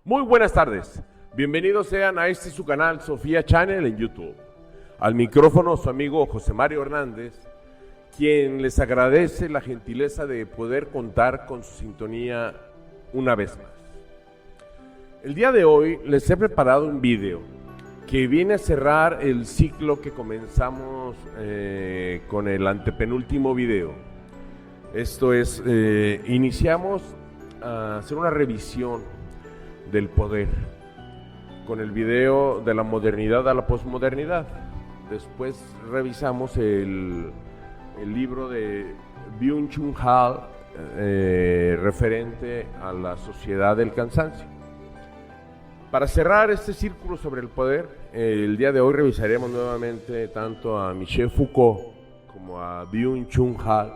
Muy buenas tardes, bienvenidos sean a este su canal Sofía Channel en YouTube. Al micrófono su amigo José Mario Hernández, quien les agradece la gentileza de poder contar con su sintonía una vez más. El día de hoy les he preparado un video que viene a cerrar el ciclo que comenzamos con el antepenúltimo video. Esto es, iniciamos a hacer una revisión del poder con el video de la modernidad a la posmodernidad. Después revisamos el libro de Byung-Chul Han referente a la sociedad del cansancio. Para cerrar este círculo sobre el poder, el día de hoy revisaremos nuevamente tanto a Michel Foucault como a Byung-Chul Han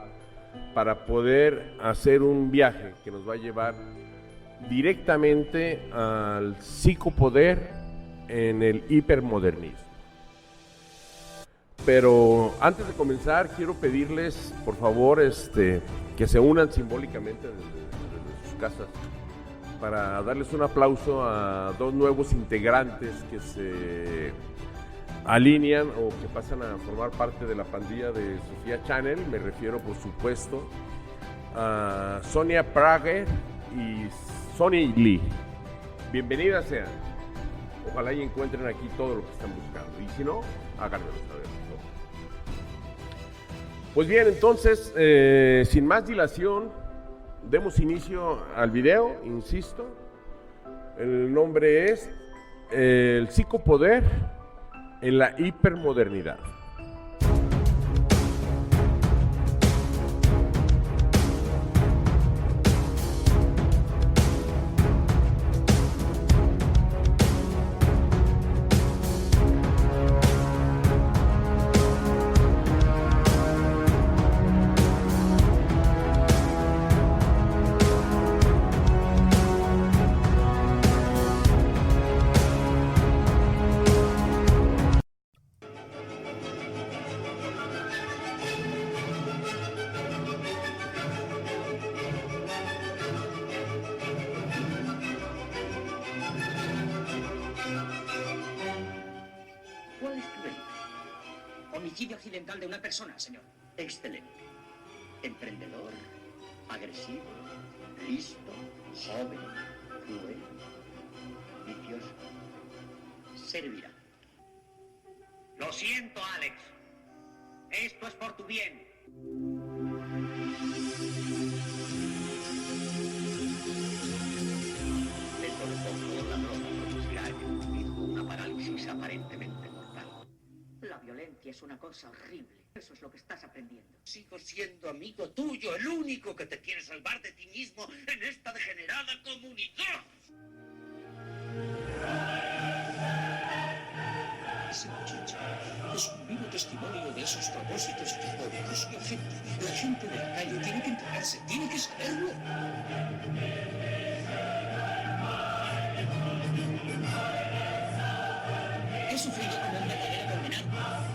para poder hacer un viaje que nos va a llevar directamente al psicopoder en el hipermodernismo. Pero antes de comenzar, quiero pedirles, por favor, que se unan simbólicamente desde sus casas para darles un aplauso a dos nuevos integrantes que se alinean o que pasan a formar parte de la pandilla de Sofía Channel. Me refiero, por supuesto, a Sonia Prager y Sonny Lee. Bienvenidas sean. Ojalá y encuentren aquí todo lo que están buscando. Y si no, háganmelo saber. Pues bien, entonces, sin más dilación, demos inicio al video, insisto. El nombre es El psicopoder en la hipermodernidad. Homicidio accidental de una persona, señor. Excelente. Emprendedor, agresivo, listo, joven, cruel, vicioso. Servirá. Lo siento, Alex. Esto es por tu bien. Le propongo la droga que ha producido una parálisis aparentemente mortal. La violencia es una cosa horrible. Eso es lo que estás aprendiendo. Sigo siendo amigo tuyo, el único que te quiere salvar de ti mismo en esta degenerada comunidad. Ese muchacho es un vivo testimonio de esos propósitos diabólicos. La gente de la calle tiene que enterarse, tiene que saberlo. He sufrido como un verdadero condenado.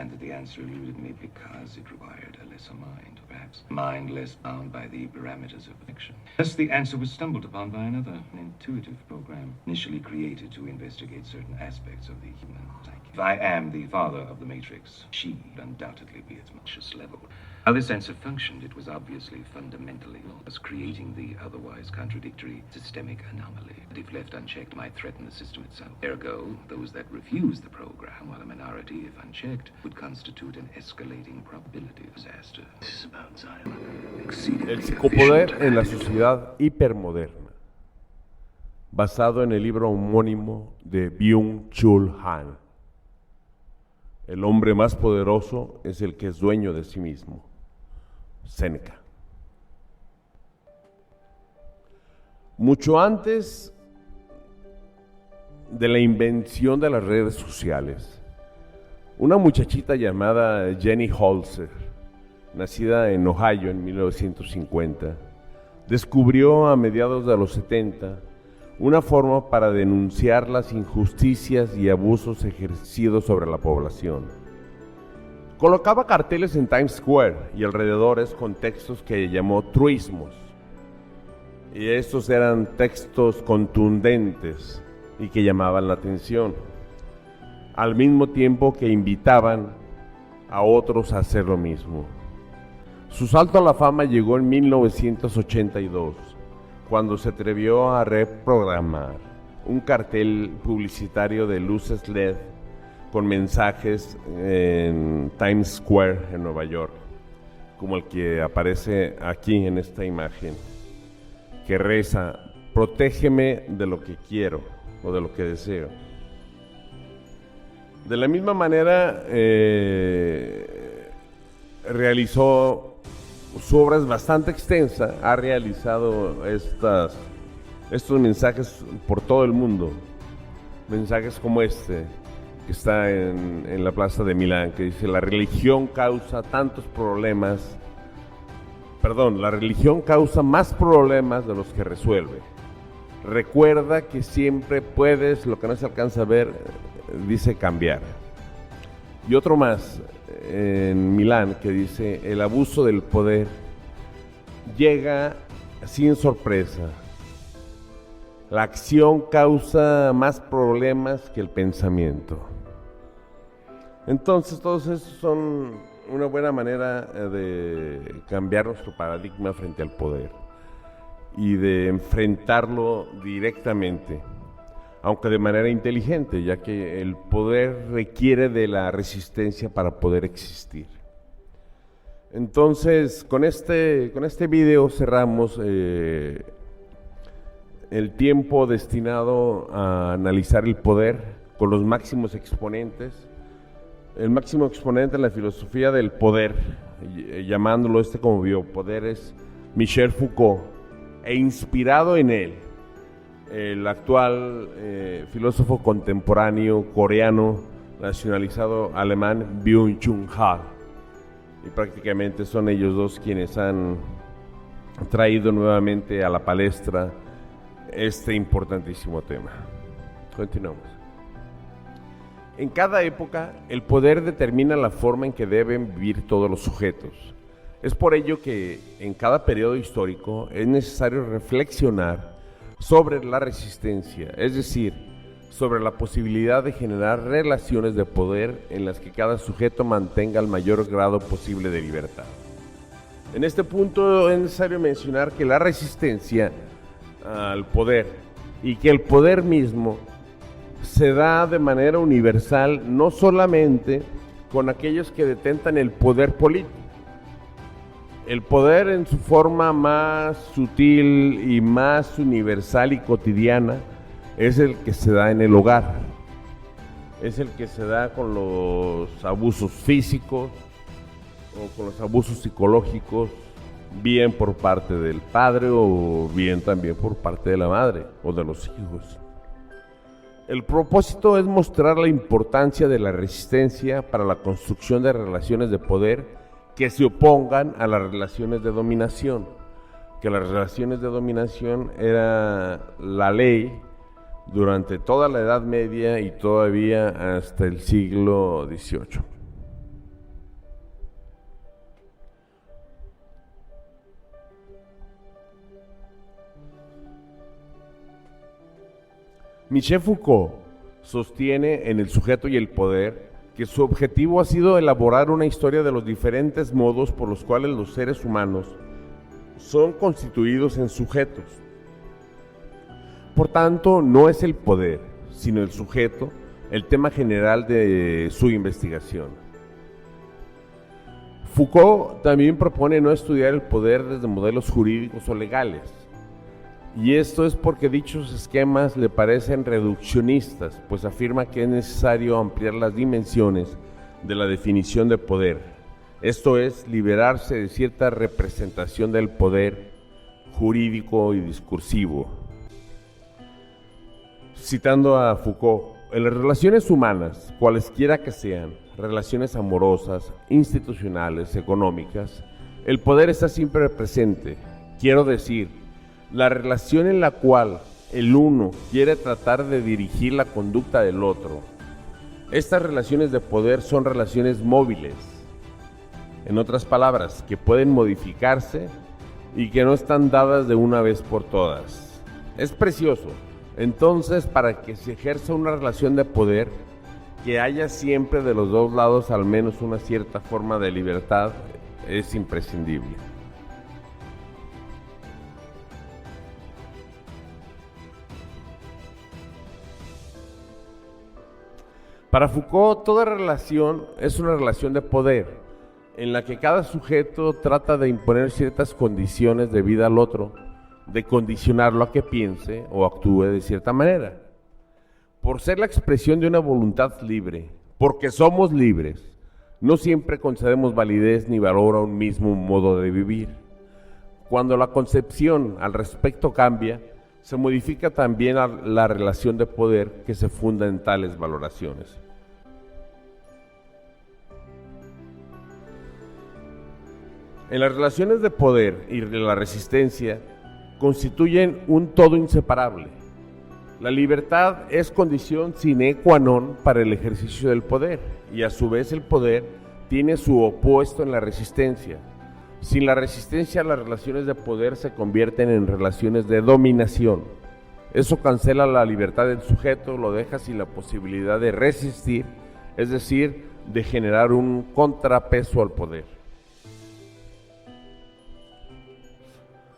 understand that the answer eluded me because it required a lesser mind, perhaps a mind less bound by the parameters of fiction. Thus, the answer was stumbled upon by another, an intuitive program, initially created to investigate certain aspects of the human psyche. If I am the father of the Matrix, she would undoubtedly be its conscious level. How this answer functioned, it was obviously fundamentally was creating the otherwise contradictory systemic anomaly that, if left unchecked, might threaten the system itself. Ergo, those that refuse the program, while a minority, if unchecked, would constitute an escalating probability of disaster. This is about Zion. El psicopoder en la sociedad hipermoderna, basado en el libro homónimo de Byung-Chul Han. El hombre más poderoso es el que es dueño de sí mismo. Séneca. Mucho antes de la invención de las redes sociales, una muchachita llamada Jenny Holzer, nacida en Ohio en 1950, descubrió a mediados de los 70 una forma para denunciar las injusticias y abusos ejercidos sobre la población. Colocaba carteles en Times Square y alrededores con textos que llamó truismos. Y estos eran textos contundentes y que llamaban la atención, al mismo tiempo que invitaban a otros a hacer lo mismo. Su salto a la fama llegó en 1982, cuando se atrevió a reprogramar un cartel publicitario de luces LED con mensajes en Times Square en Nueva York, como el que aparece aquí en esta imagen, que reza: protégeme de lo que quiero o de lo que deseo. De la misma manera, realizó su obra es bastante extensa, ha realizado estos mensajes por todo el mundo, mensajes como este, que está en la plaza de Milán, que dice: la religión causa más problemas de los que resuelve. Recuerda que siempre puedes, lo que no se alcanza a ver, dice, cambiar. Y otro más, en Milán, que dice: el abuso del poder llega sin sorpresa. La acción causa más problemas que el pensamiento. Entonces, todos esos son una buena manera de cambiar nuestro paradigma frente al poder y de enfrentarlo directamente, aunque de manera inteligente, ya que el poder requiere de la resistencia para poder existir. Entonces, con este video cerramos el tiempo destinado a analizar el poder con los máximos exponentes. El máximo exponente en la filosofía del poder, llamándolo como biopoder, es Michel Foucault, e inspirado en él, el actual filósofo contemporáneo coreano nacionalizado alemán Byung-Chul Han. Y prácticamente son ellos dos quienes han traído nuevamente a la palestra este importantísimo tema. Continuamos. En cada época, el poder determina la forma en que deben vivir todos los sujetos. Es por ello que en cada periodo histórico es necesario reflexionar sobre la resistencia, es decir, sobre la posibilidad de generar relaciones de poder en las que cada sujeto mantenga el mayor grado posible de libertad. En este punto es necesario mencionar que la resistencia al poder y que el poder mismo se da de manera universal no solamente con aquellos que detentan el poder político. El poder en su forma más sutil y más universal y cotidiana es el que se da en el hogar, es el que se da con los abusos físicos o con los abusos psicológicos, bien por parte del padre o bien también por parte de la madre o de los hijos. El propósito es mostrar la importancia de la resistencia para la construcción de relaciones de poder que se opongan a las relaciones de dominación, que las relaciones de dominación era la ley durante toda la Edad Media y todavía hasta el siglo XVIII. Michel Foucault sostiene en El sujeto y el poder que su objetivo ha sido elaborar una historia de los diferentes modos por los cuales los seres humanos son constituidos en sujetos. Por tanto, no es el poder, sino el sujeto, el tema general de su investigación. Foucault también propone no estudiar el poder desde modelos jurídicos o legales, y esto es porque dichos esquemas le parecen reduccionistas, pues afirma que es necesario ampliar las dimensiones de la definición de poder, esto es, liberarse de cierta representación del poder jurídico y discursivo. Citando a Foucault, en las relaciones humanas, cualesquiera que sean, relaciones amorosas, institucionales, económicas, el poder está siempre presente. Quiero decir, la relación en la cual el uno quiere tratar de dirigir la conducta del otro. Estas relaciones de poder son relaciones móviles, en otras palabras, que pueden modificarse y que no están dadas de una vez por todas. Es precioso, entonces, para que se ejerza una relación de poder, que haya siempre de los dos lados al menos una cierta forma de libertad es imprescindible. Para Foucault, toda relación es una relación de poder, en la que cada sujeto trata de imponer ciertas condiciones de vida al otro, de condicionarlo a que piense o actúe de cierta manera. Por ser la expresión de una voluntad libre, porque somos libres, no siempre concedemos validez ni valor a un mismo modo de vivir. Cuando la concepción al respecto cambia, se modifica también la relación de poder que se funda en tales valoraciones. En las relaciones de poder y de la resistencia constituyen un todo inseparable. La libertad es condición sine qua non para el ejercicio del poder, y a su vez el poder tiene su opuesto en la resistencia. Sin la resistencia, las relaciones de poder se convierten en relaciones de dominación. Eso cancela la libertad del sujeto, lo deja sin la posibilidad de resistir, es decir, de generar un contrapeso al poder.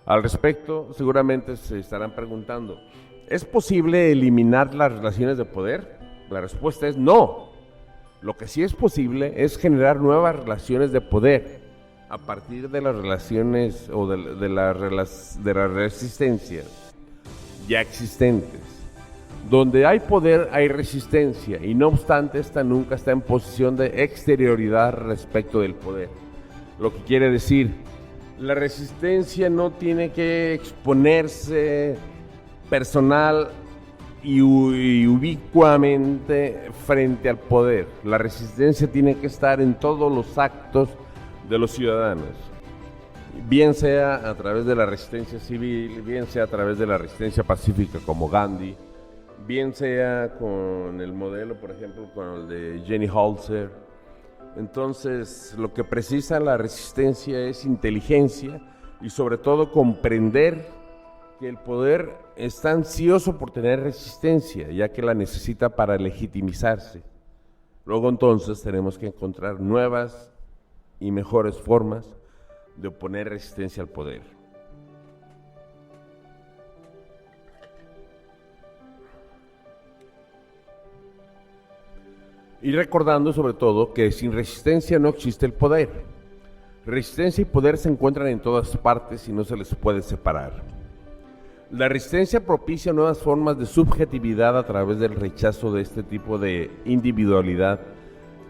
Al respecto, seguramente se estarán preguntando, ¿es posible eliminar las relaciones de poder? La respuesta es no. Lo que sí es posible es generar nuevas relaciones de poder a partir de las relaciones o de las resistencias ya existentes. Donde hay poder hay resistencia, y no obstante esta nunca está en posición de exterioridad respecto del poder. Lo que quiere decir, la resistencia no tiene que exponerse personal y ubicuamente frente al poder. La resistencia tiene que estar en todos los actos de los ciudadanos, bien sea a través de la resistencia civil, bien sea a través de la resistencia pacífica como Gandhi, bien sea con el modelo, por ejemplo, con el de Jenny Holzer. Entonces, lo que precisa la resistencia es inteligencia y sobre todo comprender que el poder está ansioso por tener resistencia, ya que la necesita para legitimizarse. Luego entonces tenemos que encontrar nuevas y mejores formas de oponer resistencia al poder. Y recordando sobre todo que sin resistencia no existe el poder. Resistencia y poder se encuentran en todas partes y no se les puede separar. La resistencia propicia nuevas formas de subjetividad a través del rechazo de este tipo de individualidad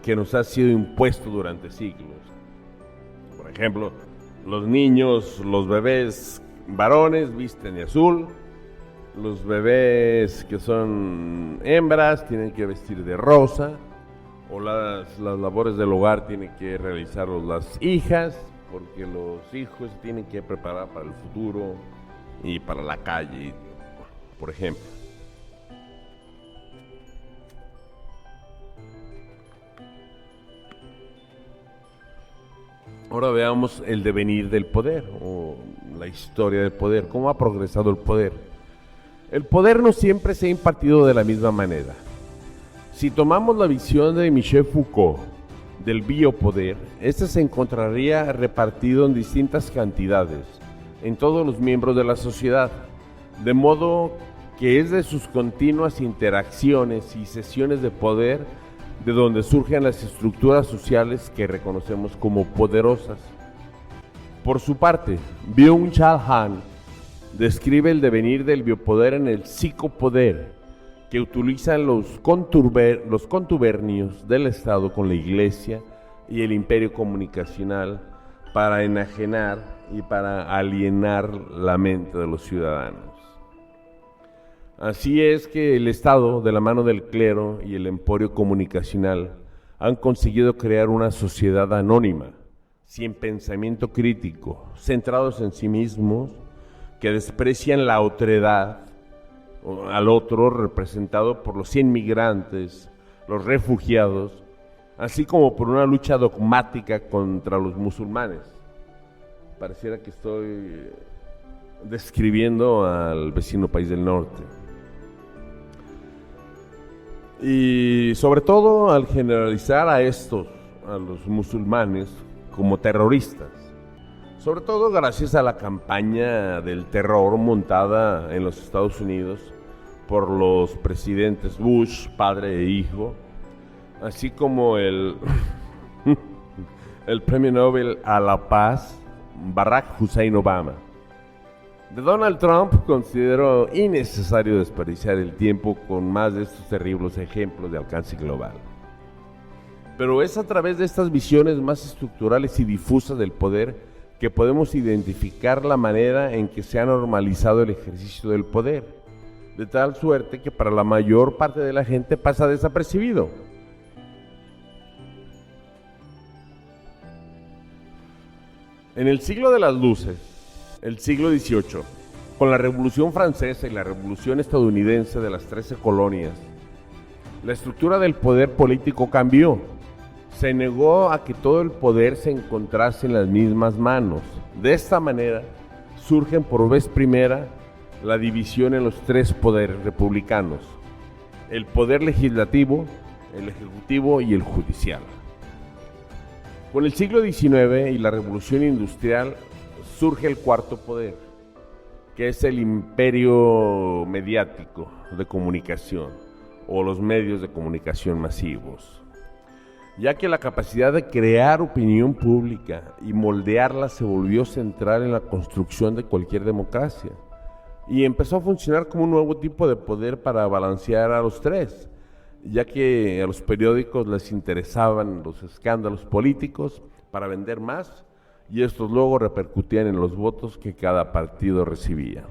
que nos ha sido impuesto durante siglos. Por ejemplo, los niños, los bebés varones visten de azul, los bebés que son hembras tienen que vestir de rosa, o las labores del hogar tienen que realizarlos las hijas, porque los hijos se tienen que preparar para el futuro y para la calle, por ejemplo. Ahora veamos el devenir del poder, o la historia del poder, cómo ha progresado el poder. El poder no siempre se ha impartido de la misma manera. Si tomamos la visión de Michel Foucault del biopoder, este se encontraría repartido en distintas cantidades en todos los miembros de la sociedad, de modo que es de sus continuas interacciones y sesiones de poder de donde surgen las estructuras sociales que reconocemos como poderosas. Por su parte, Byung-Chul Han describe el devenir del biopoder en el psicopoder, que utilizan los contubernios del Estado con la Iglesia y el imperio comunicacional para enajenar y para alienar la mente de los ciudadanos. Así es que el Estado, de la mano del clero y el emporio comunicacional, han conseguido crear una sociedad anónima, sin pensamiento crítico, centrados en sí mismos, que desprecian la otredad, al otro representado por los inmigrantes, los refugiados, así como por una lucha dogmática contra los musulmanes. Pareciera que estoy describiendo al vecino país del norte. Y sobre todo al generalizar a los musulmanes, como terroristas. Sobre todo gracias a la campaña del terror montada en los Estados Unidos por los presidentes Bush, padre e hijo, así como el premio Nobel a la Paz, Barack Hussein Obama. De Donald Trump considero innecesario desperdiciar el tiempo con más de estos terribles ejemplos de alcance global. Pero es a través de estas visiones más estructurales y difusas del poder que podemos identificar la manera en que se ha normalizado el ejercicio del poder, de tal suerte que para la mayor parte de la gente pasa desapercibido. En el siglo de las luces, el siglo XVIII, con la Revolución Francesa y la Revolución Estadounidense de las 13 colonias, la estructura del poder político cambió. Se negó a que todo el poder se encontrase en las mismas manos. De esta manera, surgen por vez primera la división en los tres poderes republicanos: el poder legislativo, el ejecutivo y el judicial. Con el siglo XIX y la Revolución Industrial surge el cuarto poder, que es el imperio mediático de comunicación o los medios de comunicación masivos, ya que la capacidad de crear opinión pública y moldearla se volvió central en la construcción de cualquier democracia y empezó a funcionar como un nuevo tipo de poder para balancear a los tres, ya que a los periódicos les interesaban los escándalos políticos para vender más y estos luego repercutían en los votos que cada partido recibía.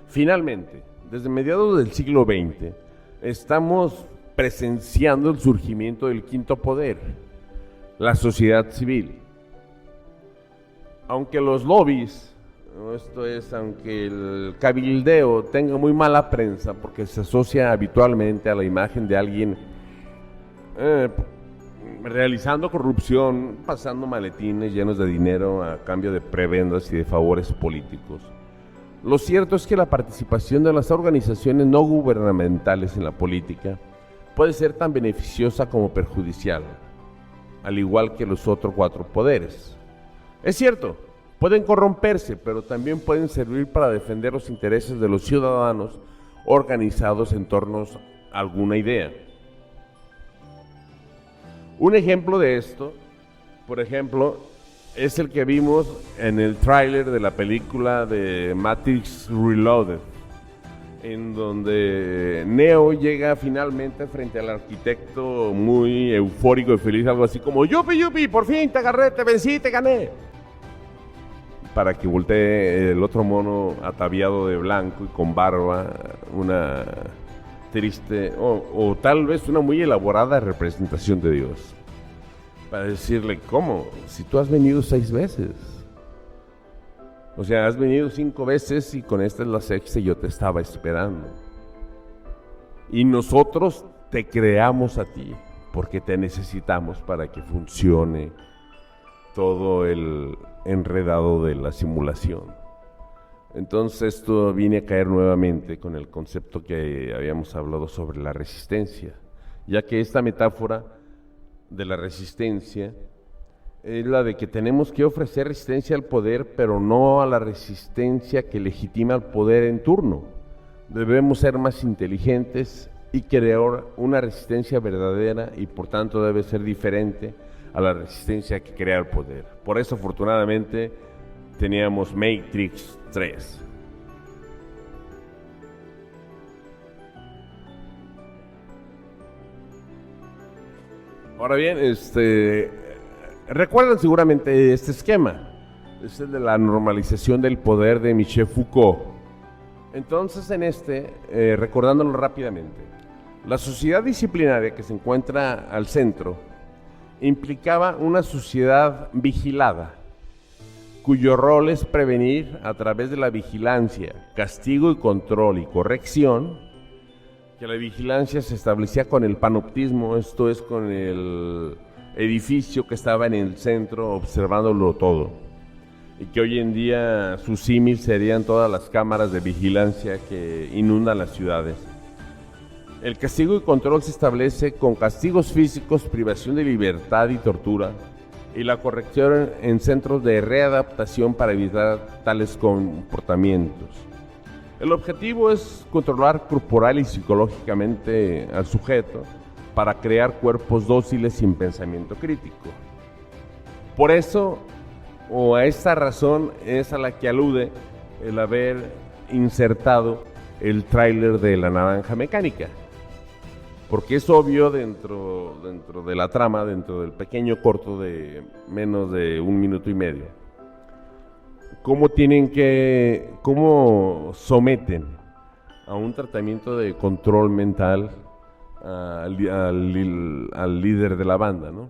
Finalmente, desde mediados del siglo XX, estamos presenciando el surgimiento del quinto poder, la sociedad civil. Aunque los lobbies, aunque el cabildeo tenga muy mala prensa porque se asocia habitualmente a la imagen de alguien realizando corrupción, pasando maletines llenos de dinero a cambio de prebendas y de favores políticos. Lo cierto es que la participación de las organizaciones no gubernamentales en la política puede ser tan beneficiosa como perjudicial, al igual que los otros cuatro poderes. Es cierto, pueden corromperse, pero también pueden servir para defender los intereses de los ciudadanos organizados en torno a alguna idea. Un ejemplo de esto, por ejemplo, es el que vimos en el tráiler de la película de Matrix Reloaded, en donde Neo llega finalmente frente al arquitecto muy eufórico y feliz, algo así como yupi yupi, por fin te agarré, te vencí, te gané, para que voltee el otro mono ataviado de blanco y con barba, una triste o tal vez una muy elaborada representación de Dios, para decirle: ¿cómo? Si tú has venido 6 veces. O sea, has venido 5 veces y con esta es la sexta y yo te estaba esperando. Y nosotros te creamos a ti porque te necesitamos para que funcione todo el enredado de la simulación. Entonces esto viene a caer nuevamente con el concepto que habíamos hablado sobre la resistencia, ya que esta metáfora de la resistencia es la de que tenemos que ofrecer resistencia al poder, pero no a la resistencia que legitima el poder en turno. Debemos ser más inteligentes y crear una resistencia verdadera y por tanto debe ser diferente a la resistencia que crea el poder. Por eso afortunadamente teníamos Matrix 3. Ahora bien, recuerdan seguramente este esquema, es el de la normalización del poder de Michel Foucault. Entonces recordándolo rápidamente, la sociedad disciplinaria que se encuentra al centro implicaba una sociedad vigilada, cuyo rol es prevenir a través de la vigilancia, castigo y control y corrección, que la vigilancia se establecía con el panoptismo, esto es con el edificio que estaba en el centro observándolo todo, y que hoy en día su símil serían todas las cámaras de vigilancia que inundan las ciudades. El castigo y control se establece con castigos físicos, privación de libertad y tortura, y la corrección en centros de readaptación para evitar tales comportamientos. El objetivo es controlar corporal y psicológicamente al sujeto para crear cuerpos dóciles sin pensamiento crítico. Por eso, o a esta razón, es a la que alude el haber insertado el tráiler de La Naranja Mecánica. Porque es obvio dentro de la trama, dentro del pequeño corto de menos de 1 minuto y medio, cómo someten a un tratamiento de control mental al líder de la banda, ¿no?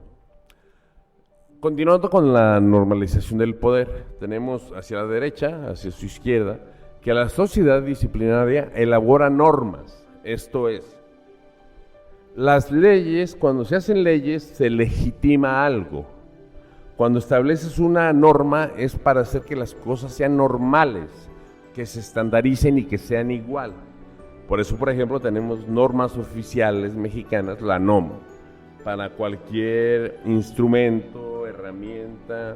Continuando con la normalización del poder, tenemos hacia la derecha, hacia su izquierda, que la sociedad disciplinaria elabora normas, esto es, las leyes, cuando se hacen leyes, se legitima algo. Cuando estableces una norma es para hacer que las cosas sean normales, que se estandaricen y que sean igual. Por eso, por ejemplo, tenemos normas oficiales mexicanas, la NOM, para cualquier instrumento, herramienta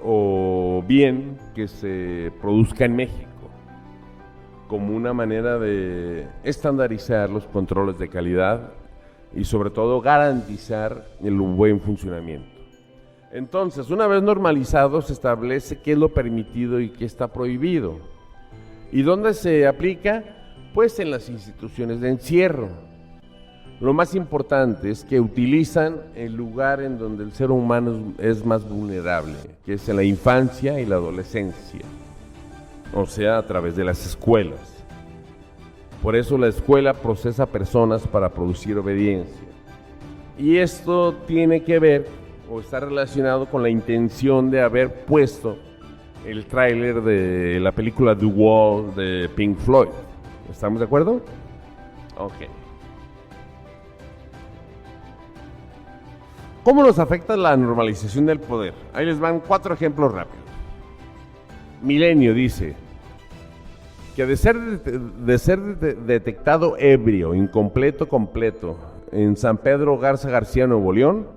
o bien que se produzca en México, como una manera de estandarizar los controles de calidad y sobre todo garantizar el buen funcionamiento. Entonces, una vez normalizado, se establece qué es lo permitido y qué está prohibido. ¿Y dónde se aplica? Pues en las instituciones de encierro. Lo más importante es que utilizan el lugar en donde el ser humano es más vulnerable, que es en la infancia y la adolescencia, o sea, a través de las escuelas. Por eso la escuela procesa personas para producir obediencia. Y esto tiene que ver o está relacionado con la intención de haber puesto el tráiler de la película The Wall de Pink Floyd. ¿Estamos de acuerdo? Ok. ¿Cómo nos afecta la normalización del poder? Ahí les van 4 ejemplos rápidos. Milenio dice que de ser detectado ebrio, incompleto, completo, en San Pedro Garza García, Nuevo León,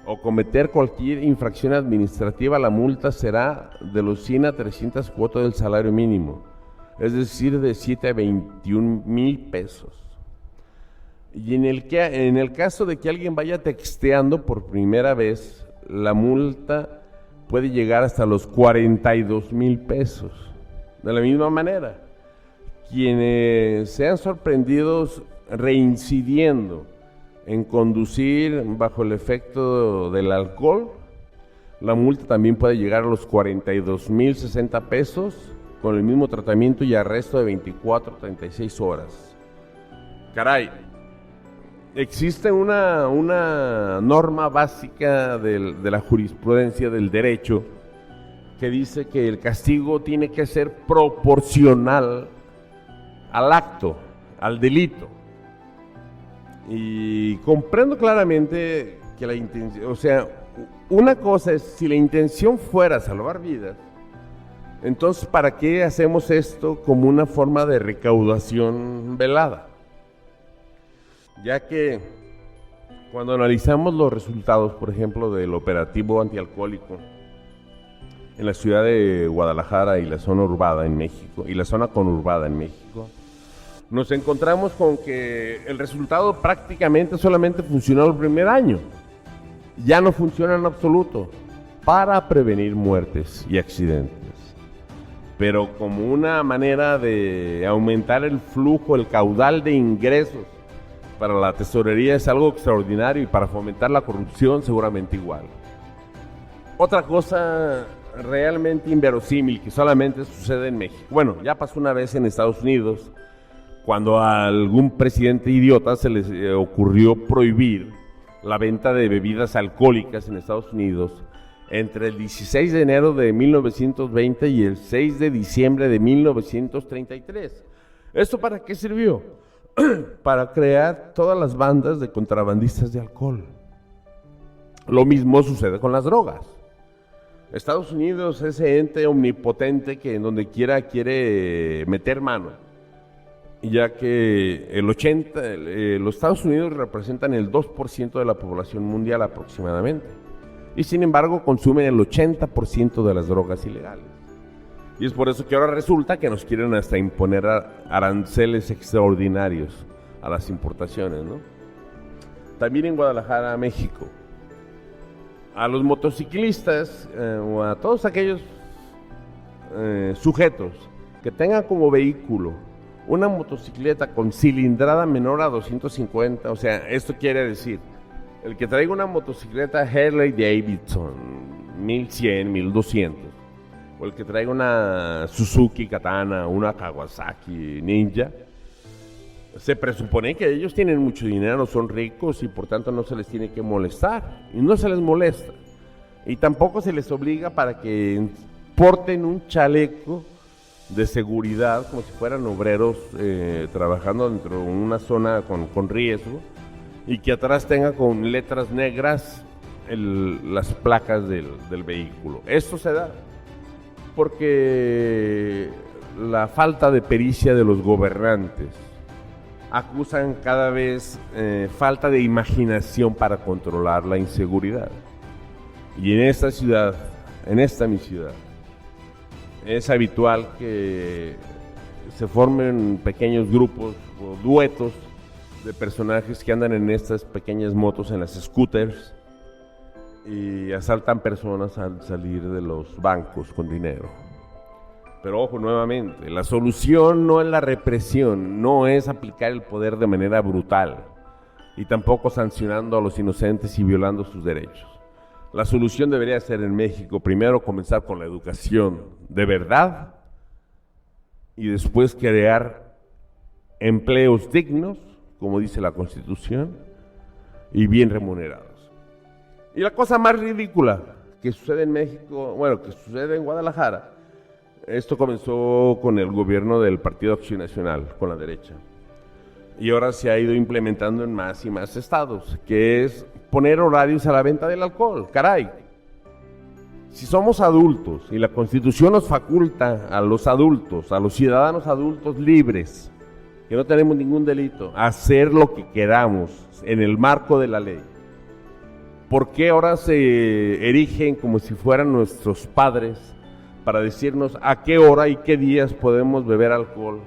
o cometer cualquier infracción administrativa, la multa será de los 100 a 300 cuotas del salario mínimo, es decir, de 7 a 21,000 pesos. Y en el caso de que alguien vaya texteando por primera vez, la multa puede llegar hasta los 42,000 pesos. De la misma manera, quienes sean sorprendidos reincidiendo en conducir bajo el efecto del alcohol, la multa también puede llegar a los 42,060 pesos con el mismo tratamiento y arresto de 24 a 36 horas. Caray, existe una norma básica de la jurisprudencia del derecho que dice que el castigo tiene que ser proporcional al acto, al delito. Y comprendo claramente que la intención, o sea, una cosa es si la intención fuera salvar vidas, Entonces, ¿para qué hacemos esto como una forma de recaudación velada? Ya que cuando analizamos los resultados, por ejemplo, del operativo antialcohólico en la ciudad de Guadalajara y la zona urbana en México, y la zona conurbada en México, nos encontramos con que el resultado prácticamente solamente funcionó el primer año. Ya no funciona en absoluto para prevenir muertes y accidentes. Pero como una manera de aumentar el flujo, el caudal de ingresos para la tesorería es algo extraordinario, y para fomentar la corrupción seguramente igual. Otra cosa realmente inverosímil que solamente sucede en México. Bueno, ya pasó una vez en Estados Unidos, cuando a algún presidente idiota se les ocurrió prohibir la venta de bebidas alcohólicas en Estados Unidos entre el 16 de enero de 1920 y el 6 de diciembre de 1933. ¿Esto para qué sirvió? Para crear todas las bandas de contrabandistas de alcohol. Lo mismo sucede con las drogas. Estados Unidos, ese ente omnipotente que en donde quiera quiere meter mano, ya que los Estados Unidos representan el 2% de la población mundial aproximadamente, y sin embargo consumen el 80% de las drogas ilegales. Y es por eso que ahora resulta que nos quieren hasta imponer aranceles extraordinarios a las importaciones, ¿no? También en Guadalajara, México, a los motociclistas o a todos aquellos sujetos que tengan como vehículo una motocicleta con cilindrada menor a 250, o sea, esto quiere decir, el que traiga una motocicleta Harley Davidson 1100, 1200, o el que traiga una Suzuki Katana, una Kawasaki Ninja, se presupone que ellos tienen mucho dinero, son ricos y por tanto no se les tiene que molestar, y no se les molesta, y tampoco se les obliga para que porten un chaleco de seguridad como si fueran obreros trabajando dentro de una zona con riesgo, y que atrás tenga con letras negras las placas del vehículo. Esto se da porque la falta de pericia de los gobernantes acusan cada vez falta de imaginación para controlar la inseguridad. Y en esta ciudad, mi ciudad, es habitual que se formen pequeños grupos o duetos de personajes que andan en estas pequeñas motos, en las scooters, y asaltan personas al salir de los bancos con dinero. Pero ojo, nuevamente, la solución no es la represión, no es aplicar el poder de manera brutal, y tampoco sancionando a los inocentes y violando sus derechos. La solución debería ser en México, primero comenzar con la educación de verdad, y después crear empleos dignos, como dice la Constitución, y bien remunerados. Y la cosa más ridícula que sucede en México, bueno, que sucede en Guadalajara, esto comenzó con el gobierno del Partido Acción Nacional, con la derecha, y ahora se ha ido implementando en más y más estados, que es poner horarios a la venta del alcohol. Caray, si somos adultos y la Constitución nos faculta a los adultos, a los ciudadanos adultos libres, que no tenemos ningún delito, hacer lo que queramos en el marco de la ley, ¿por qué ahora se erigen como si fueran nuestros padres para decirnos a qué hora y qué días podemos beber alcohol?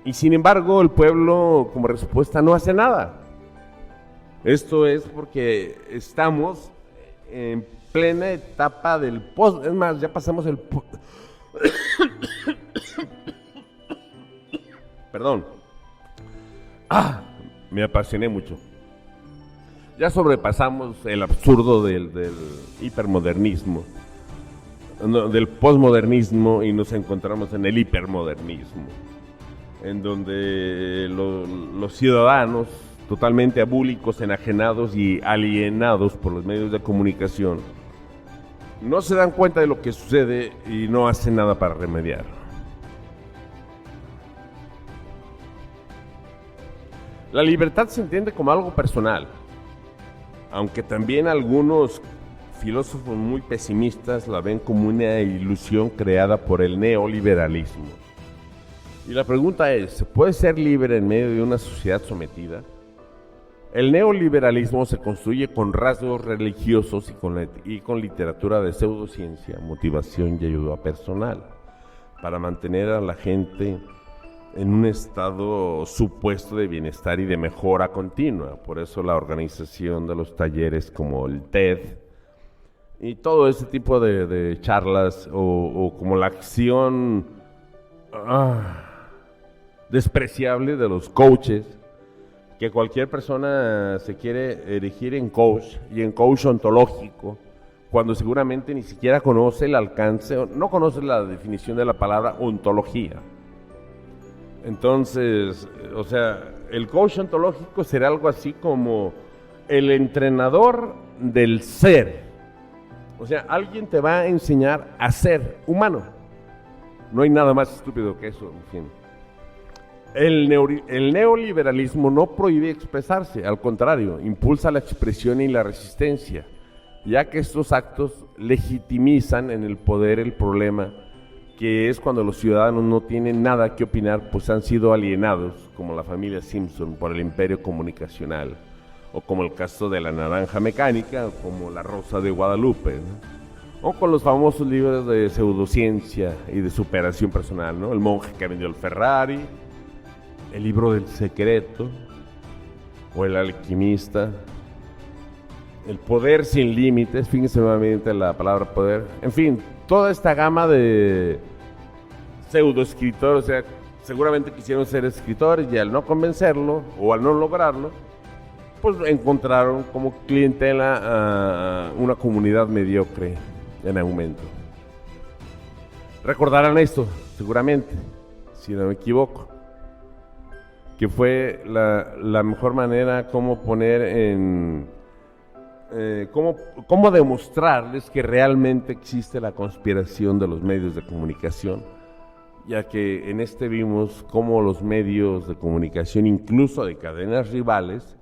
Y sin embargo el pueblo como respuesta no hace nada. Esto es porque estamos en plena etapa del post, es más, ya pasamos el perdón, me apasioné mucho. Ya sobrepasamos el absurdo del hipermodernismo, del posmodernismo, y nos encontramos en el hipermodernismo, en donde los ciudadanos totalmente abúlicos, enajenados y alienados por los medios de comunicación no se dan cuenta de lo que sucede y no hacen nada para remediarlo. La libertad se entiende como algo personal, aunque también algunos filósofos muy pesimistas la ven como una ilusión creada por el neoliberalismo. Y la pregunta es, ¿se puede ser libre en medio de una sociedad sometida? El neoliberalismo se construye con rasgos religiosos y con literatura de pseudociencia, motivación y ayuda personal, para mantener a la gente en un estado supuesto de bienestar y de mejora continua. Por eso la organización de los talleres como el TED y todo ese tipo de charlas o como la acción despreciable de los coaches, que cualquier persona se quiere erigir en coach y en coach ontológico, cuando seguramente ni siquiera conoce el alcance, no conoce la definición de la palabra ontología. Entonces, o sea, el coach ontológico será algo así como el entrenador del ser. O sea, alguien te va a enseñar a ser humano. No hay nada más estúpido que eso, en fin. El neoliberalismo no prohíbe expresarse, al contrario, impulsa la expresión y la resistencia, ya que estos actos legitimizan en el poder el problema, que es cuando los ciudadanos no tienen nada que opinar, pues han sido alienados, como la familia Simpson, por el imperio comunicacional, o como el caso de la naranja mecánica, o como la rosa de Guadalupe, ¿no? O con los famosos libros de pseudociencia y de superación personal, ¿no? El monje que vendió el Ferrari, el libro del secreto, o el alquimista, el poder sin límites, fíjense nuevamente la palabra poder, en fin, toda esta gama de pseudoescritores, o sea, seguramente quisieron ser escritores y al no convencerlo, o al no lograrlo, pues encontraron como clientela a una comunidad mediocre en aumento. Recordarán esto, seguramente, si no me equivoco, que fue la mejor manera como poner en... cómo demostrarles que realmente existe la conspiración de los medios de comunicación, ya que en vimos cómo los medios de comunicación, incluso de cadenas rivales,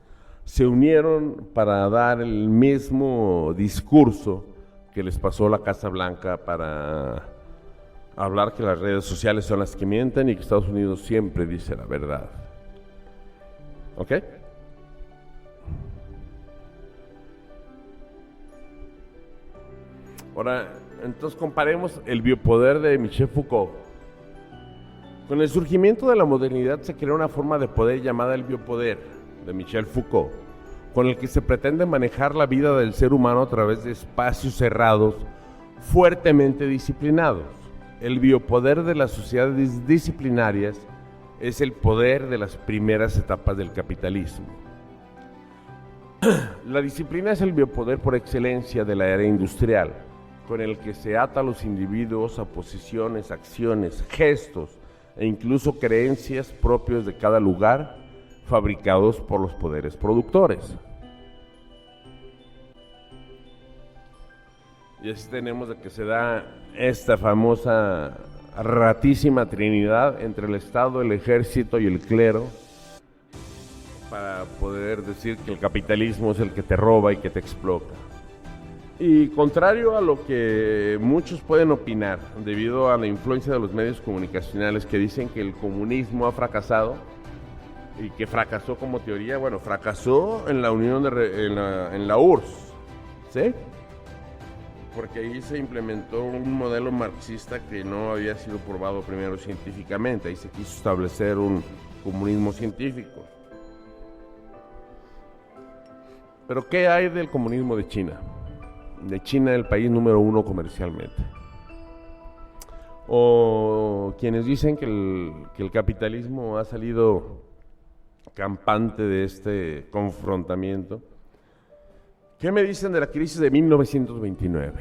se unieron para dar el mismo discurso que les pasó la Casa Blanca para hablar que las redes sociales son las que mienten y que Estados Unidos siempre dice la verdad. ¿Ok? Ahora, entonces comparemos el biopoder de Michel Foucault. Con el surgimiento de la modernidad se creó una forma de poder llamada el biopoder de Michel Foucault, con el que se pretende manejar la vida del ser humano a través de espacios cerrados, fuertemente disciplinados. El biopoder de las sociedades disciplinarias es el poder de las primeras etapas del capitalismo. La disciplina es el biopoder por excelencia de la era industrial, con el que se ata a los individuos a posiciones, acciones, gestos e incluso creencias propios de cada lugar, fabricados por los poderes productores. Y así tenemos de que se da esta famosa ratísima trinidad entre el Estado, el ejército y el clero, para poder decir que el capitalismo es el que te roba y que te explota. Y contrario a lo que muchos pueden opinar, debido a la influencia de los medios comunicacionales que dicen que el comunismo ha fracasado y que fracasó como teoría, bueno, fracasó en la unión en la URSS, ¿sí? Porque ahí se implementó un modelo marxista que no había sido probado primero científicamente, ahí se quiso establecer un comunismo científico. Pero ¿qué hay del comunismo de China? De China, el país número 1 comercialmente. O quienes dicen que el capitalismo ha salido campante de este confrontamiento. ¿Qué me dicen de la crisis de 1929?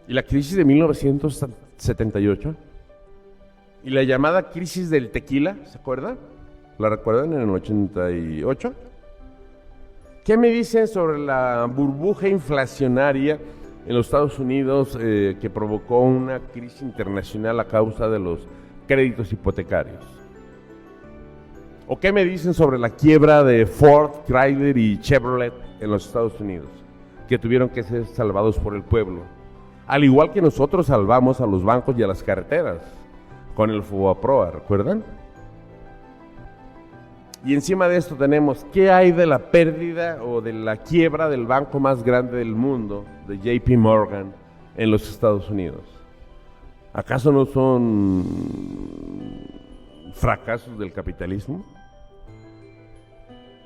¿Y la crisis de 1978? ¿Y la llamada crisis del tequila? ¿Se acuerdan? ¿La recuerdan en el 88? ¿Qué me dicen sobre la burbuja inflacionaria en los Estados Unidos que provocó una crisis internacional a causa de los créditos hipotecarios? ¿O qué me dicen sobre la quiebra de Ford, Chrysler y Chevrolet en los Estados Unidos, que tuvieron que ser salvados por el pueblo. Al igual que nosotros salvamos a los bancos y a las carreteras con el Fobaproa, ¿recuerdan? Y encima de esto tenemos, ¿qué hay de la pérdida o de la quiebra del banco más grande del mundo, de JP Morgan, en los Estados Unidos? ¿Acaso no son fracasos del capitalismo?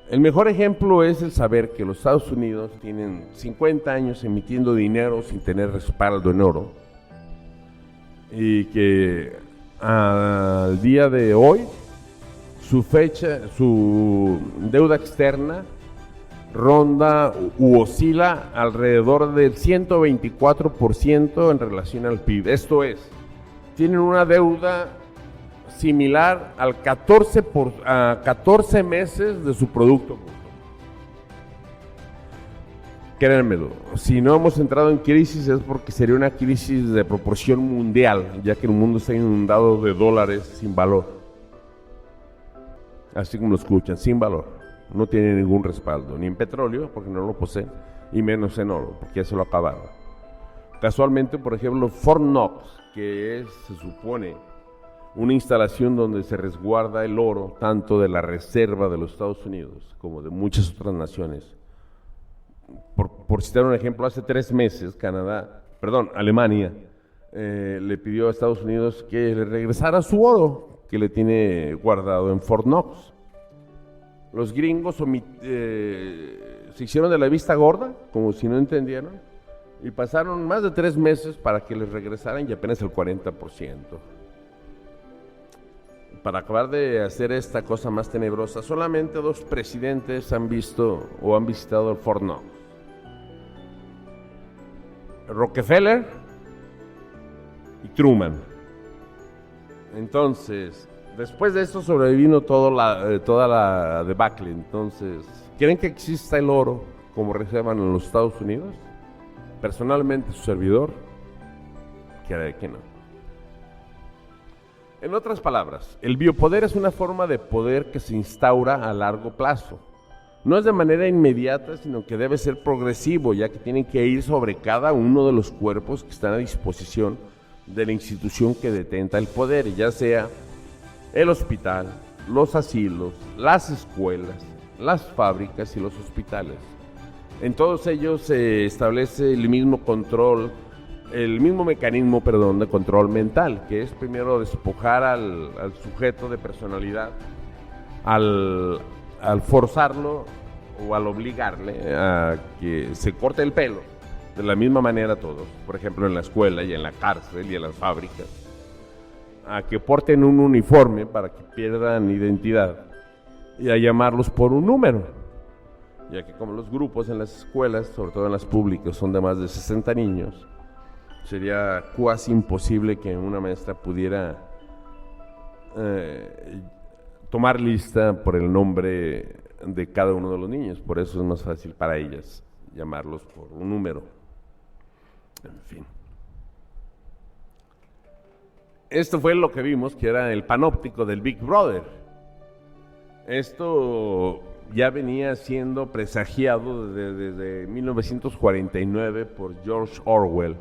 El mejor ejemplo es el saber que los Estados Unidos tienen 50 años emitiendo dinero sin tener respaldo en oro y que al día de hoy su deuda externa ronda u oscila alrededor del 124% en relación al PIB. Esto es, tienen una deuda similar a 14 meses de su producto bruto. Créanmelo, si no hemos entrado en crisis es porque sería una crisis de proporción mundial, ya que el mundo está inundado de dólares sin valor. Así como lo escuchan, sin valor. No tiene ningún respaldo, ni en petróleo, porque no lo poseen, y menos en oro, porque ya se lo acabaron. Casualmente, por ejemplo, Fort Knox, que es, se supone, una instalación donde se resguarda el oro, tanto de la reserva de los Estados Unidos como de muchas otras naciones. Por citar un ejemplo, hace 3 meses Alemania le pidió a Estados Unidos que le regresara su oro que le tiene guardado en Fort Knox. Los gringos se hicieron de la vista gorda, como si no entendieran, y pasaron más de 3 meses para que les regresaran y apenas el 40%. Para acabar de hacer esta cosa más tenebrosa, solamente 2 presidentes han visto o han visitado el Fort Knox. Rockefeller y Truman. Entonces, después de esto sobrevino toda la debacle. Entonces, ¿creen que exista el oro como reservan en los Estados Unidos? Personalmente, su servidor, cree que no. En otras palabras, el biopoder es una forma de poder que se instaura a largo plazo. No es de manera inmediata, sino que debe ser progresivo, ya que tienen que ir sobre cada uno de los cuerpos que están a disposición de la institución que detenta el poder, ya sea el hospital, los asilos, las escuelas, las fábricas y los hospitales. En todos ellos se establece el mismo mecanismo de control mental, que es primero despojar al sujeto de personalidad, al forzarlo o al obligarle a que se corte el pelo de la misma manera a todos, por ejemplo en la escuela y en la cárcel y en las fábricas, a que porten un uniforme para que pierdan identidad y a llamarlos por un número, ya que como los grupos en las escuelas, sobre todo en las públicas, son de más de 60 niños, sería casi imposible que una maestra pudiera tomar lista por el nombre de cada uno de los niños. Por eso es más fácil para ellas llamarlos por un número. En fin. Esto fue lo que vimos, que era el panóptico del Big Brother. Esto ya venía siendo presagiado desde 1949 por George Orwell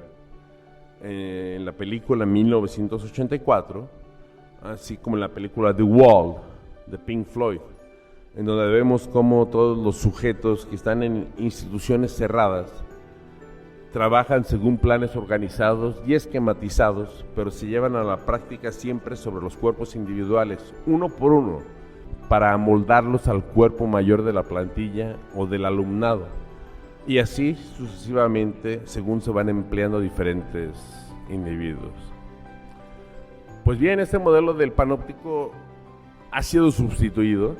en la película 1984, así como en la película The Wall de Pink Floyd, en donde vemos cómo todos los sujetos que están en instituciones cerradas trabajan según planes organizados y esquematizados, pero se llevan a la práctica siempre sobre los cuerpos individuales, uno por uno, para amoldarlos al cuerpo mayor de la plantilla o del alumnado, y así sucesivamente según se van empleando diferentes individuos. Pues bien, este modelo del panóptico ha sido sustituido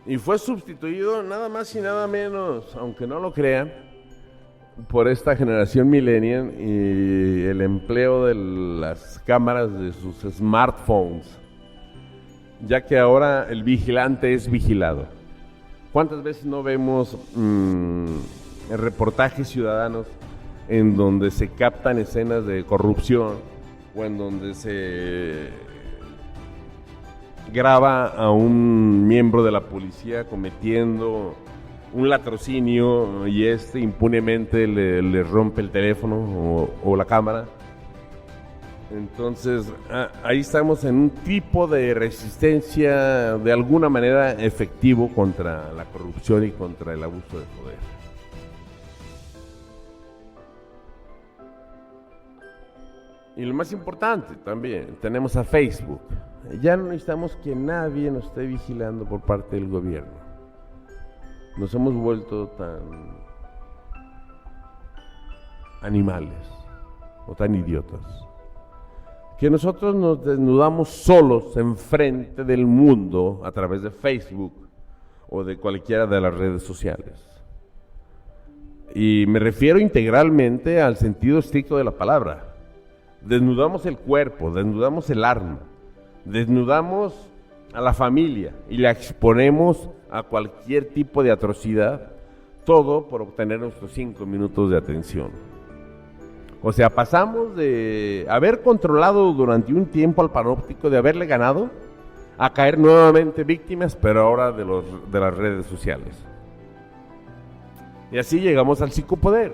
y fue sustituido nada más y nada menos, aunque no lo crean, por esta generación millennial y el empleo de las cámaras de sus smartphones, ya que ahora el vigilante es vigilado. ¿Cuántas veces no vemos reportajes ciudadanos en donde se captan escenas de corrupción o en donde se graba a un miembro de la policía cometiendo un latrocinio y impunemente le rompe el teléfono o la cámara. Entonces, ahí estamos en un tipo de resistencia de alguna manera efectivo contra la corrupción y contra el abuso de poder. Y lo más importante también, tenemos a Facebook. Ya no necesitamos que nadie nos esté vigilando por parte del gobierno. Nos hemos vuelto tan animales o tan idiotas que nosotros nos desnudamos solos enfrente del mundo a través de Facebook o de cualquiera de las redes sociales. Y me refiero integralmente al sentido estricto de la palabra. Desnudamos el cuerpo, desnudamos el alma, desnudamos a la familia y la exponemos a cualquier tipo de atrocidad, todo por obtener nuestros 5 minutos de atención. O sea, pasamos de haber controlado durante un tiempo al panóptico, de haberle ganado, a caer nuevamente víctimas, pero ahora de las redes sociales. Y así llegamos al psicopoder,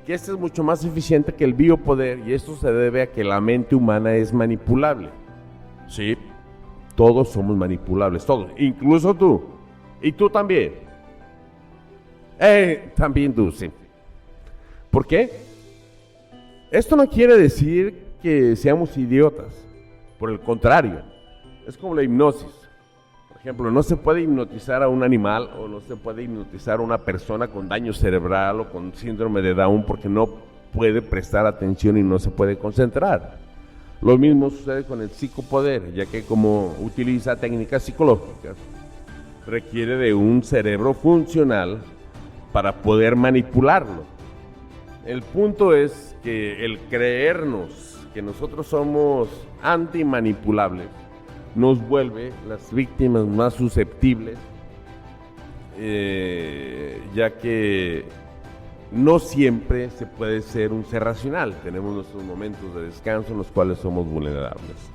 que es mucho más eficiente que el biopoder, y esto se debe a que la mente humana es manipulable. Sí, todos somos manipulables, todos, incluso tú, y tú también. También tú, sí. ¿Por qué? Esto no quiere decir que seamos idiotas, por el contrario, es como la hipnosis. Por ejemplo, no se puede hipnotizar a un animal o no se puede hipnotizar a una persona con daño cerebral o con síndrome de Down porque no puede prestar atención y no se puede concentrar. Lo mismo sucede con el psicopoder, ya que como utiliza técnicas psicológicas, requiere de un cerebro funcional para poder manipularlo. El punto es que el creernos que nosotros somos antimanipulables nos vuelve las víctimas más susceptibles, ya que no siempre se puede ser un ser racional. Tenemos nuestros momentos de descanso en los cuales somos vulnerables.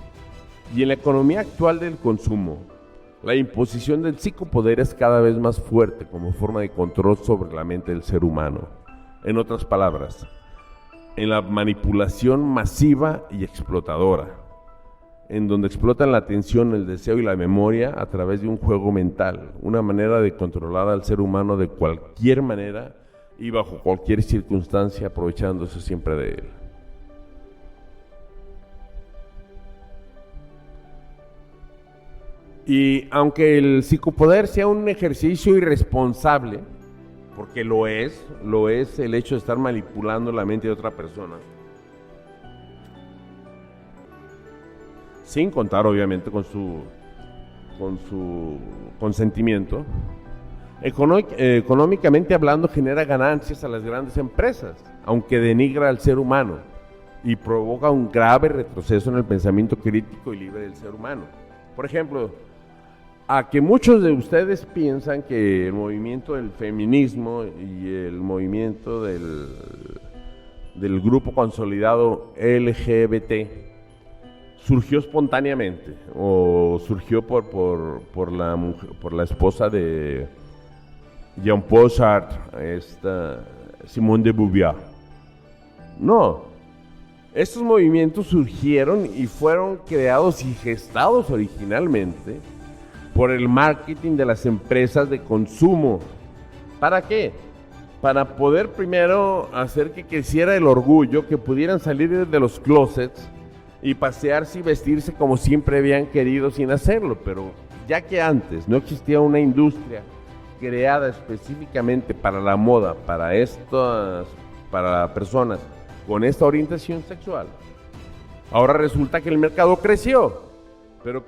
Y en la economía actual del consumo, la imposición del psicopoder es cada vez más fuerte como forma de control sobre la mente del ser humano. En otras palabras, en la manipulación masiva y explotadora, en donde explotan la atención, el deseo y la memoria a través de un juego mental, una manera de controlar al ser humano de cualquier manera y bajo cualquier circunstancia, aprovechándose siempre de él. Y aunque el psicopoder sea un ejercicio irresponsable, porque lo es el hecho de estar manipulando la mente de otra persona, sin contar obviamente con su consentimiento, económicamente hablando genera ganancias a las grandes empresas, aunque denigra al ser humano y provoca un grave retroceso en el pensamiento crítico y libre del ser humano. Por ejemplo, a que muchos de ustedes piensan que el movimiento del feminismo y el movimiento del grupo consolidado LGBT surgió espontáneamente o surgió por la esposa de Jean-Paul Sartre, Simone de Beauvoir. No, estos movimientos surgieron y fueron creados y gestados originalmente por el marketing de las empresas de consumo. ¿Para qué? Para poder primero hacer que creciera el orgullo, que pudieran salir de los closets y pasearse y vestirse como siempre habían querido sin hacerlo. Pero ya que antes no existía una industria creada específicamente para la moda, para personas con esta orientación sexual, ahora resulta que el mercado creció. Pero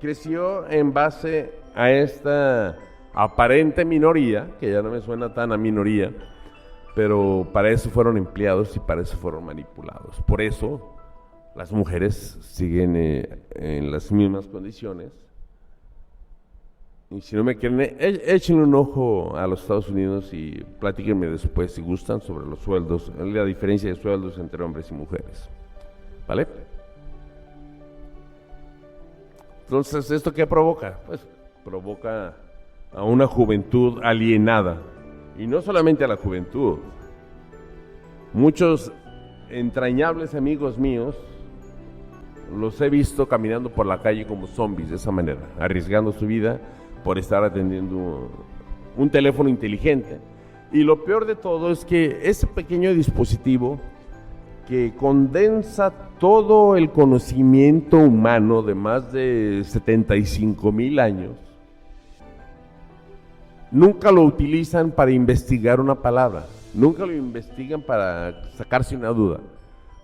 creció en base a esta aparente minoría, que ya no me suena tan a minoría, pero para eso fueron empleados y para eso fueron manipulados. Por eso las mujeres siguen en las mismas condiciones. Y si no me quieren, échenle un ojo a los Estados Unidos y platíquenme después, si gustan, sobre los sueldos, la diferencia de sueldos entre hombres y mujeres. ¿Vale? Entonces, ¿esto qué provoca? Pues provoca a una juventud alienada. Y no solamente a la juventud. Muchos entrañables amigos míos los he visto caminando por la calle como zombies de esa manera, arriesgando su vida por estar atendiendo un teléfono inteligente. Y lo peor de todo es que ese pequeño dispositivo que condensa todo el conocimiento humano de más de 75,000 años, nunca lo utilizan para investigar una palabra, nunca lo investigan para sacarse una duda.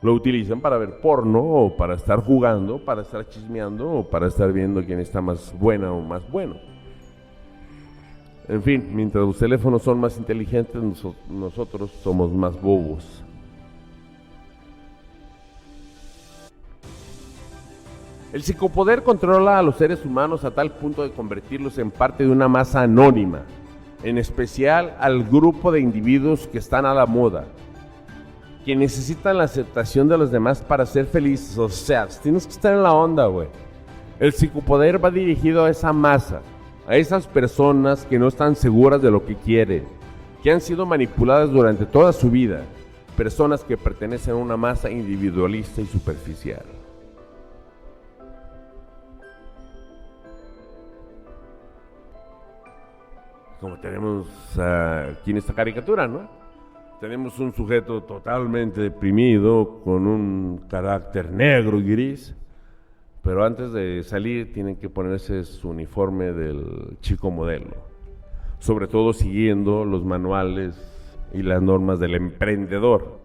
Lo utilizan para ver porno, o para estar jugando, para estar chismeando, o para estar viendo quién está más buena o más bueno. En fin, mientras los teléfonos son más inteligentes, nosotros somos más bobos. El psicopoder controla a los seres humanos a tal punto de convertirlos en parte de una masa anónima, en especial al grupo de individuos que están a la moda, que necesitan la aceptación de los demás para ser felices. O sea, tienes que estar en la onda, güey. El psicopoder va dirigido a esa masa, a esas personas que no están seguras de lo que quieren, que han sido manipuladas durante toda su vida, personas que pertenecen a una masa individualista y superficial. Como tenemos aquí en esta caricatura, ¿no? Tenemos un sujeto totalmente deprimido, con un carácter negro y gris, pero antes de salir tienen que ponerse su uniforme del chico modelo, sobre todo siguiendo los manuales y las normas del emprendedor,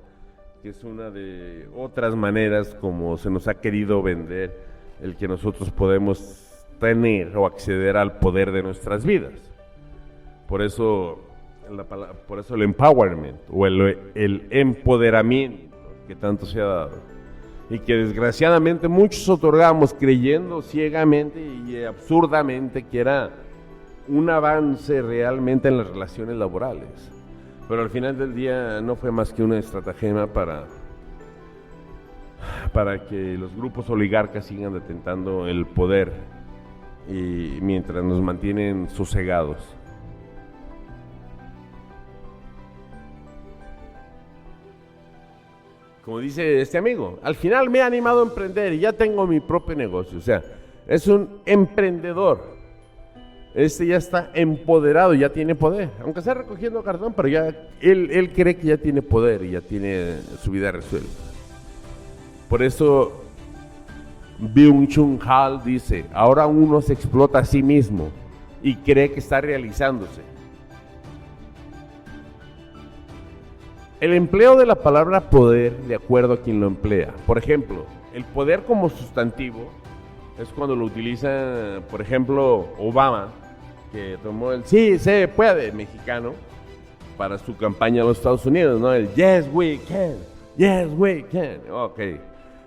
que es una de otras maneras como se nos ha querido vender el que nosotros podemos tener o acceder al poder de nuestras vidas. Por eso el empowerment o el empoderamiento que tanto se ha dado y que desgraciadamente muchos otorgamos creyendo ciegamente y absurdamente que era un avance realmente en las relaciones laborales, pero al final del día no fue más que una estratagema para que los grupos oligarcas sigan detentando el poder y mientras nos mantienen sosegados. Como dice este amigo, al final me he animado a emprender y ya tengo mi propio negocio. O sea, es un emprendedor. Este ya está empoderado, ya tiene poder. Aunque sea recogiendo cartón, pero ya él cree que ya tiene poder y ya tiene su vida resuelta. Por eso Byung-Chul Han dice, ahora uno se explota a sí mismo y cree que está realizándose. El empleo de la palabra poder, de acuerdo a quien lo emplea. Por ejemplo, el poder como sustantivo es cuando lo utiliza, por ejemplo, Obama, que tomó el sí se puede mexicano para su campaña en los Estados Unidos, ¿no? El yes we can, ok.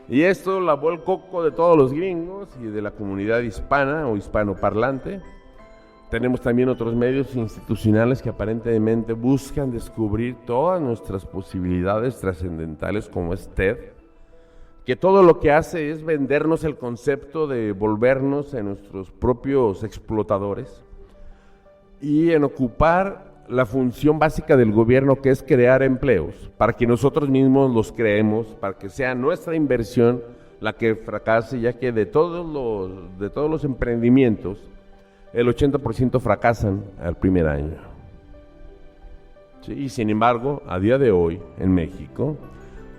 Y esto lavó el coco de todos los gringos y de la comunidad hispana o hispanoparlante. Tenemos también otros medios institucionales que aparentemente buscan descubrir todas nuestras posibilidades trascendentales, como es TED, que todo lo que hace es vendernos el concepto de volvernos en nuestros propios explotadores y en ocupar la función básica del gobierno, que es crear empleos, para que nosotros mismos los creemos, para que sea nuestra inversión la que fracase, ya que de todos los emprendimientos, el 80% fracasan al primer año. Sí, y sin embargo, a día de hoy, en México,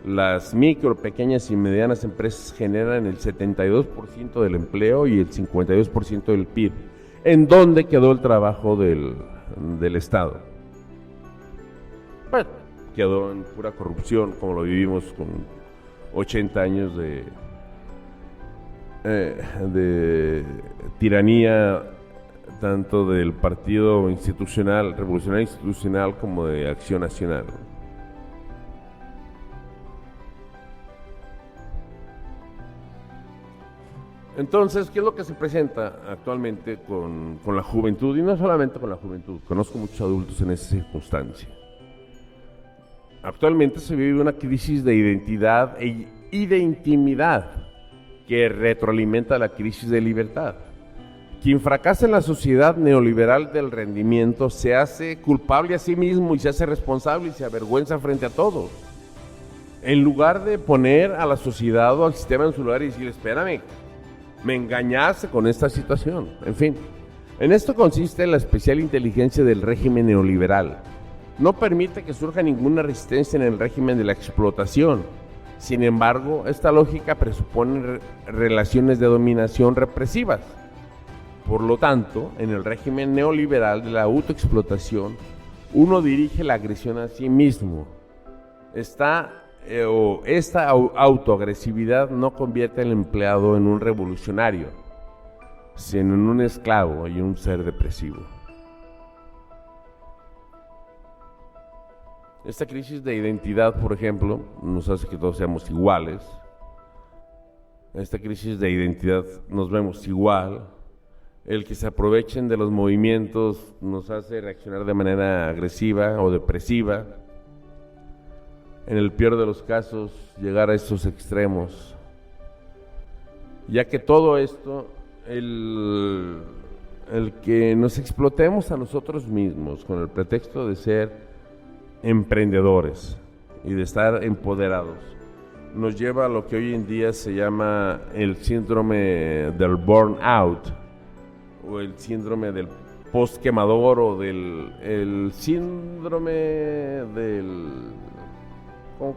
las micro, pequeñas y medianas empresas generan el 72% del empleo y el 52% del PIB. ¿En dónde quedó el trabajo del Estado? Bueno, quedó en pura corrupción, como lo vivimos con 80 años de tiranía, tanto del Partido Institucional, Revolucionario Institucional, como de Acción Nacional. Entonces, ¿qué es lo que se presenta actualmente con la juventud? Y no solamente con la juventud, conozco muchos adultos en esa circunstancia. Actualmente se vive una crisis de identidad y de intimidad que retroalimenta la crisis de libertad. Quien fracasa en la sociedad neoliberal del rendimiento se hace culpable a sí mismo y se hace responsable y se avergüenza frente a todos. En lugar de poner a la sociedad o al sistema en su lugar y decir, espérame, me engañaste con esta situación. En fin, en esto consiste la especial inteligencia del régimen neoliberal. No permite que surja ninguna resistencia en el régimen de la explotación. Sin embargo, esta lógica presupone relaciones de dominación represivas. Por lo tanto, en el régimen neoliberal de la autoexplotación, uno dirige la agresión a sí mismo. Esta autoagresividad no convierte al empleado en un revolucionario, sino en un esclavo y un ser depresivo. Esta crisis de identidad, por ejemplo, nos hace que todos seamos iguales. Esta crisis de identidad nos vemos igual. El que se aprovechen de los movimientos nos hace reaccionar de manera agresiva o depresiva. En el peor de los casos, llegar a estos extremos. Ya que todo esto, el que nos explotemos a nosotros mismos con el pretexto de ser emprendedores y de estar empoderados, nos lleva a lo que hoy en día se llama el síndrome del burnout, o el síndrome del post-quemador, o el síndrome del...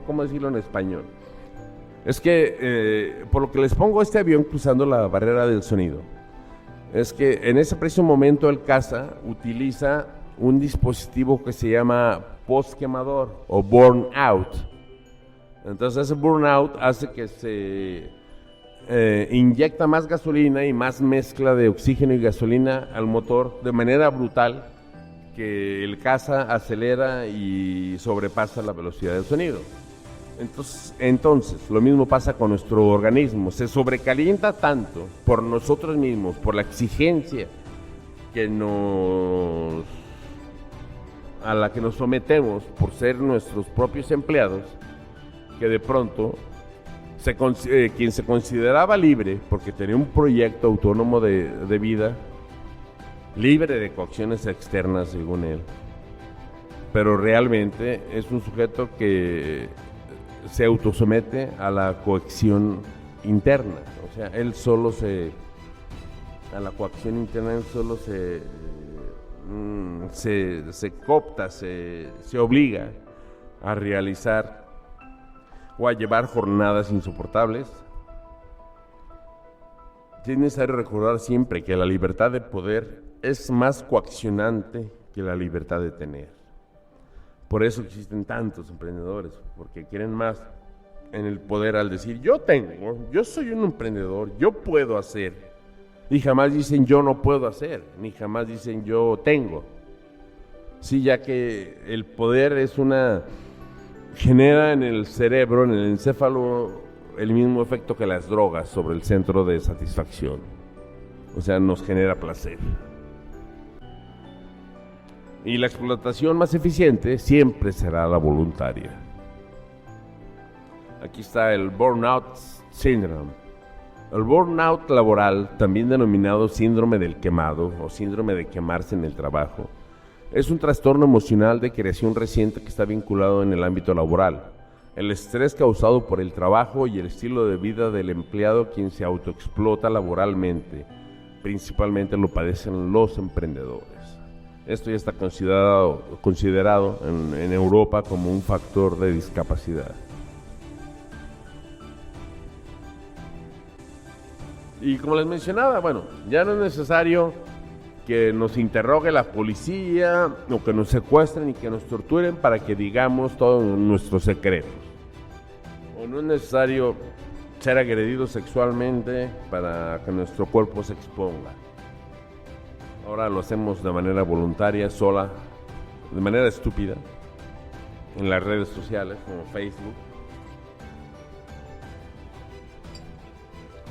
¿Cómo decirlo en español? Es que, por lo que les pongo este avión cruzando la barrera del sonido, es que en ese preciso momento el caza utiliza un dispositivo que se llama post-quemador o burnout. Entonces ese burnout hace que se inyecta más gasolina y más mezcla de oxígeno y gasolina al motor de manera brutal, que el caza acelera y sobrepasa la velocidad del sonido. Entonces, lo mismo pasa con nuestro organismo. Se sobrecalienta tanto por nosotros mismos, por la exigencia a la que nos sometemos por ser nuestros propios empleados, que de pronto quien se consideraba libre porque tenía un proyecto autónomo de vida, libre de coacciones externas según él, pero realmente es un sujeto que se autosomete a la coacción interna. O sea, a la coacción interna él solo se coopta, se obliga a realizar o a llevar jornadas insoportables. Es necesario recordar siempre que la libertad de poder es más coaccionante que la libertad de tener. Por eso existen tantos emprendedores, porque quieren más en el poder al decir, yo soy un emprendedor, yo puedo hacer. Y jamás dicen yo no puedo hacer, ni jamás dicen yo tengo. Sí, ya que el poder genera en el cerebro, en el encéfalo, el mismo efecto que las drogas sobre el centro de satisfacción. O sea, nos genera placer. Y la explotación más eficiente siempre será la voluntaria. Aquí está el Burnout Syndrome. El burnout laboral, también denominado síndrome del quemado o síndrome de quemarse en el trabajo, es un trastorno emocional de creación reciente que está vinculado en el ámbito laboral. El estrés causado por el trabajo y el estilo de vida del empleado quien se autoexplota laboralmente, principalmente lo padecen los emprendedores. Esto ya está considerado en Europa como un factor de discapacidad. Y como les mencionaba, bueno, ya no es necesario que nos interrogue la policía o que nos secuestren y que nos torturen para que digamos todos nuestros secretos. O no es necesario ser agredidos sexualmente para que nuestro cuerpo se exponga. Ahora lo hacemos de manera voluntaria, sola, de manera estúpida, en las redes sociales como Facebook.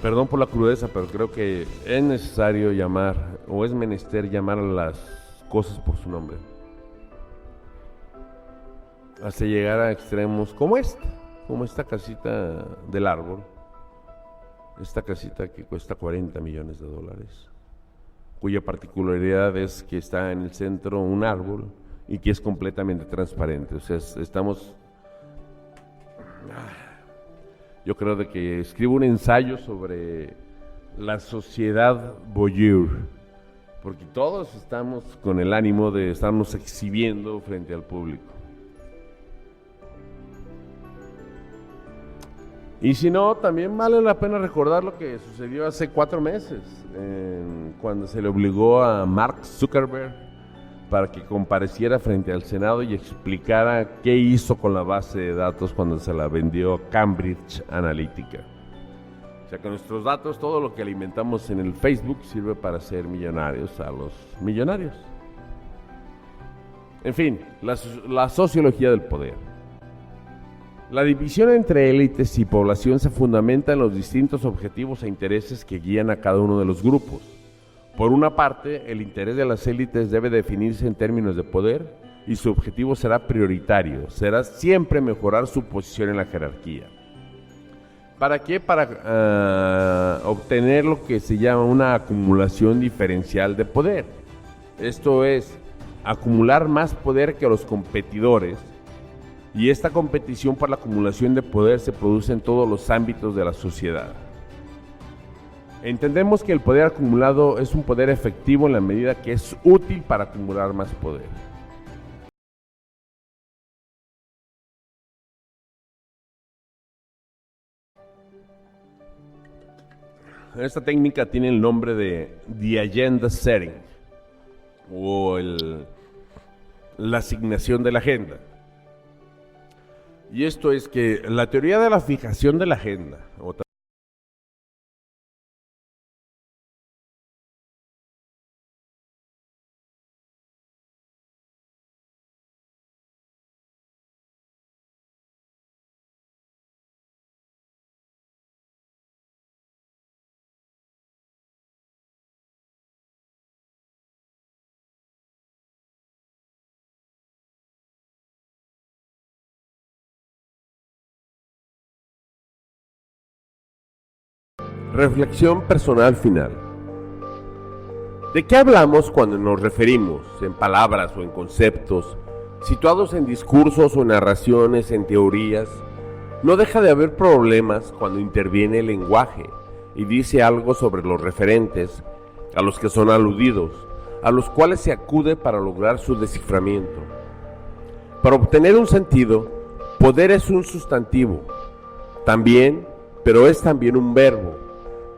Perdón por la crudeza, pero creo que es necesario llamar, o es menester llamar a las cosas por su nombre. Hasta llegar a extremos como esta casita del árbol, esta casita que cuesta $40 millones, cuya particularidad es que está en el centro un árbol y que es completamente transparente. O sea, yo creo de que escribo un ensayo sobre la sociedad voyeur, porque todos estamos con el ánimo de estarnos exhibiendo frente al público. Y si no, también vale la pena recordar lo que sucedió hace 4 meses, cuando se le obligó a Mark Zuckerberg para que compareciera frente al Senado y explicara qué hizo con la base de datos cuando se la vendió a Cambridge Analytica. O sea, con nuestros datos, todo lo que alimentamos en el Facebook sirve para hacer millonarios a los millonarios. En fin, la sociología del poder. La división entre élites y población se fundamenta en los distintos objetivos e intereses que guían a cada uno de los grupos. Por una parte, el interés de las élites debe definirse en términos de poder y su objetivo será prioritario, será siempre mejorar su posición en la jerarquía. ¿Para qué? Para obtener lo que se llama una acumulación diferencial de poder. Esto es, acumular más poder que los competidores, y esta competición por la acumulación de poder se produce en todos los ámbitos de la sociedad. Entendemos que el poder acumulado es un poder efectivo en la medida que es útil para acumular más poder. Esta técnica tiene el nombre de The Agenda Setting, o la asignación de la agenda. Y esto es que la teoría de la fijación de la agenda, reflexión personal final. ¿De qué hablamos cuando nos referimos, en palabras o en conceptos, situados en discursos o narraciones, en teorías? No deja de haber problemas cuando interviene el lenguaje y dice algo sobre los referentes, a los que son aludidos, a los cuales se acude para lograr su desciframiento. Para obtener un sentido, poder es un sustantivo, pero es también un verbo,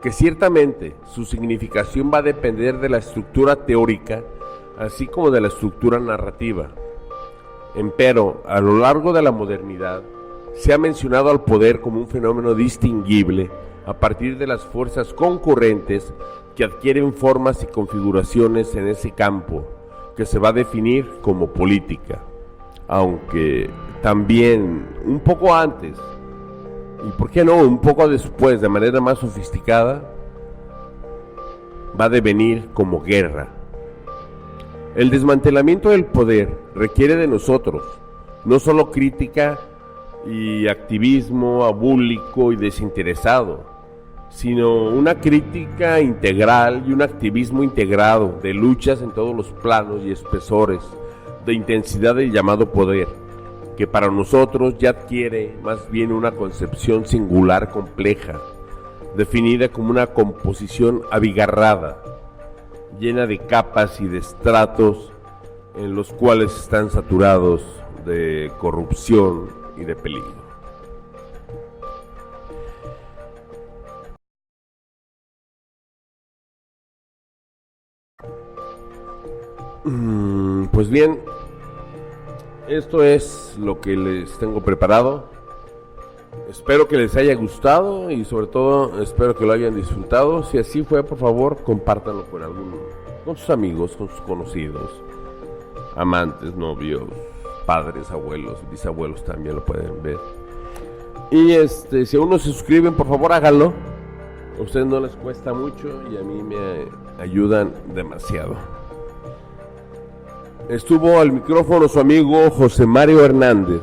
que ciertamente su significación va a depender de la estructura teórica, así como de la estructura narrativa. Empero, a lo largo de la modernidad, se ha mencionado al poder como un fenómeno distinguible a partir de las fuerzas concurrentes que adquieren formas y configuraciones en ese campo, que se va a definir como política, aunque también un poco antes, y por qué no, un poco después, de manera más sofisticada, va a devenir como guerra. El desmantelamiento del poder requiere de nosotros, no solo crítica y activismo abúlico y desinteresado, sino una crítica integral y un activismo integrado de luchas en todos los planos y espesores de intensidad del llamado poder, que para nosotros ya adquiere más bien una concepción singular compleja, definida como una composición abigarrada, llena de capas y de estratos en los cuales están saturados de corrupción y de peligro. Pues bien, esto es lo que les tengo preparado. Espero que les haya gustado y sobre todo espero que lo hayan disfrutado. Si así fue, por favor, compártanlo con sus amigos, con sus conocidos, amantes, novios, padres, abuelos, bisabuelos también lo pueden ver. Y si aún no se suscriben, por favor háganlo. A ustedes no les cuesta mucho y a mí me ayudan demasiado. Estuvo al micrófono su amigo José Mario Hernández,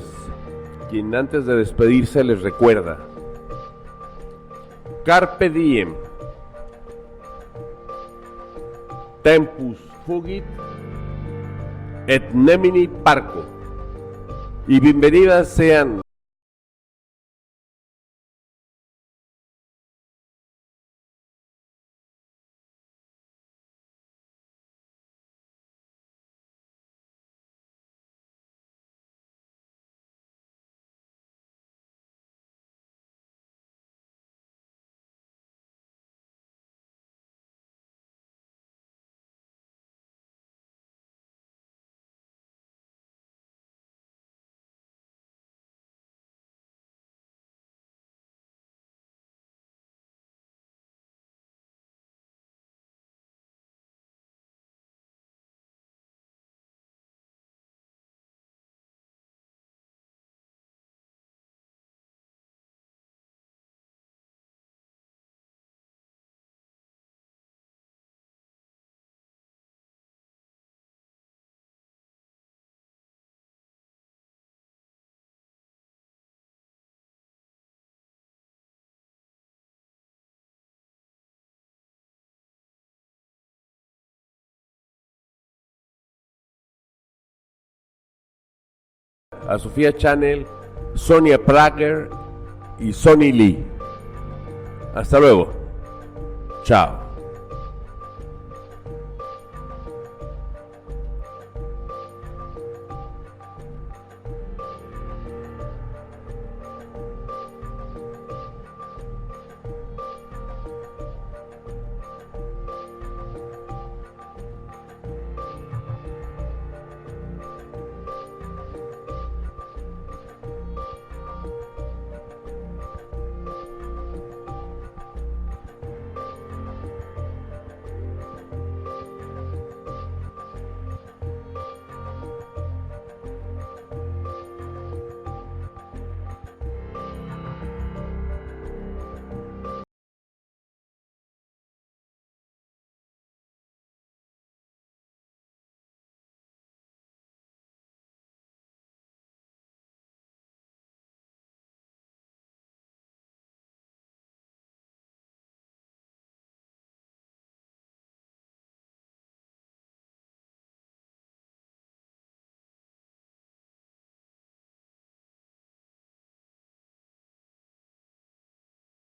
quien antes de despedirse les recuerda: Carpe diem. Tempus fugit et nemini parco. Y bienvenidas sean a Sofía Channel, Sonia Prager y Sonny Lee. Hasta luego. Chao.